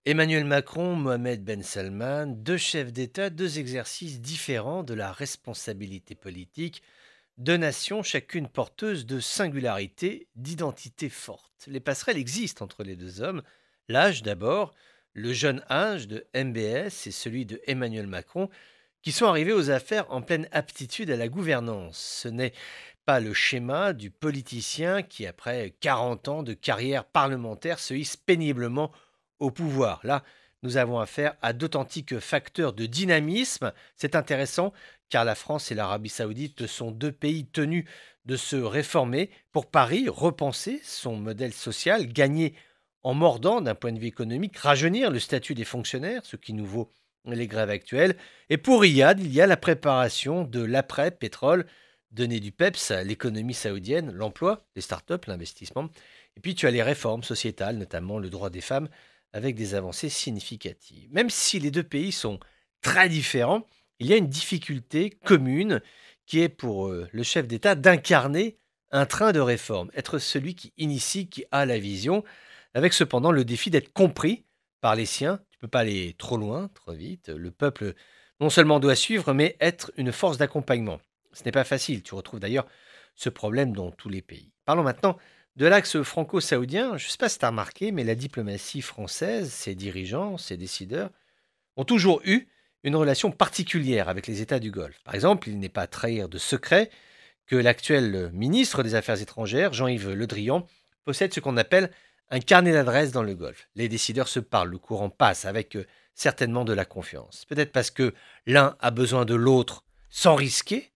Emmanuel Macron, Mohamed Ben Salman, deux chefs d'État, deux exercices différents de la responsabilité politique, deux nations, chacune porteuse de singularités, d'identités fortes. Les passerelles existent entre les deux hommes. L'âge d'abord, le jeune âge de MBS et celui de Emmanuel Macron, qui sont arrivés aux affaires en pleine aptitude à la gouvernance. Ce n'est pas le schéma du politicien qui, après 40 ans de carrière parlementaire, se hisse péniblement au pouvoir. Là, nous avons affaire à d'authentiques facteurs de dynamisme. C'est intéressant car la France et l'Arabie saoudite sont deux pays tenus de se réformer. Pour Paris, repenser son modèle social, gagner en mordant d'un point de vue économique, rajeunir le statut des fonctionnaires, ce qui nous vaut les grèves actuelles. Et pour Riyad, il y a la préparation de l'après-pétrole, donner du peps à l'économie saoudienne, l'emploi, les startups, l'investissement. Et puis tu as les réformes sociétales, notamment le droit des femmes, avec des avancées significatives. Même si les deux pays sont très différents, il y a une difficulté commune qui est pour le chef d'État d'incarner un train de réforme, être celui qui initie, qui a la vision, avec cependant le défi d'être compris par les siens. Tu ne peux pas aller trop loin, trop vite. Le peuple non seulement doit suivre, mais être une force d'accompagnement. Ce n'est pas facile. Tu retrouves d'ailleurs ce problème dans tous les pays. Parlons maintenant de l'axe franco-saoudien. Je ne sais pas si tu as remarqué, mais la diplomatie française, ses dirigeants, ses décideurs, ont toujours eu une relation particulière avec les États du Golfe. Par exemple, il n'est pas à trahir de secret que l'actuel ministre des Affaires étrangères, Jean-Yves Le Drian, possède ce qu'on appelle un carnet d'adresses dans le Golfe. Les décideurs se parlent, le courant passe avec certainement de la confiance. Peut-être parce que l'un a besoin de l'autre sans risquer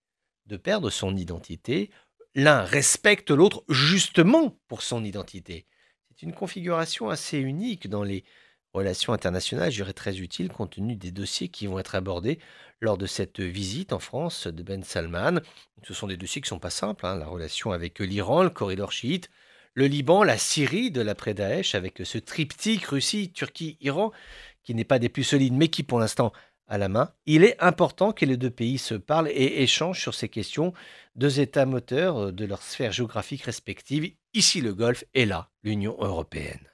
de perdre son identité. L'un respecte l'autre justement pour son identité. C'est une configuration assez unique dans les relations internationales, je dirais très utile compte tenu des dossiers qui vont être abordés lors de cette visite en France de Ben Salman. Ce sont des dossiers qui ne sont pas simples, hein, la relation avec l'Iran, le corridor chiite, le Liban, la Syrie de l'après-Daesh, avec ce triptyque Russie, Turquie, Iran, qui n'est pas des plus solides, mais qui pour l'instant a la main. Il est important que les deux pays se parlent et échangent sur ces questions, deux États moteurs de leur sphère géographique respective, ici le Golfe et là l'Union européenne.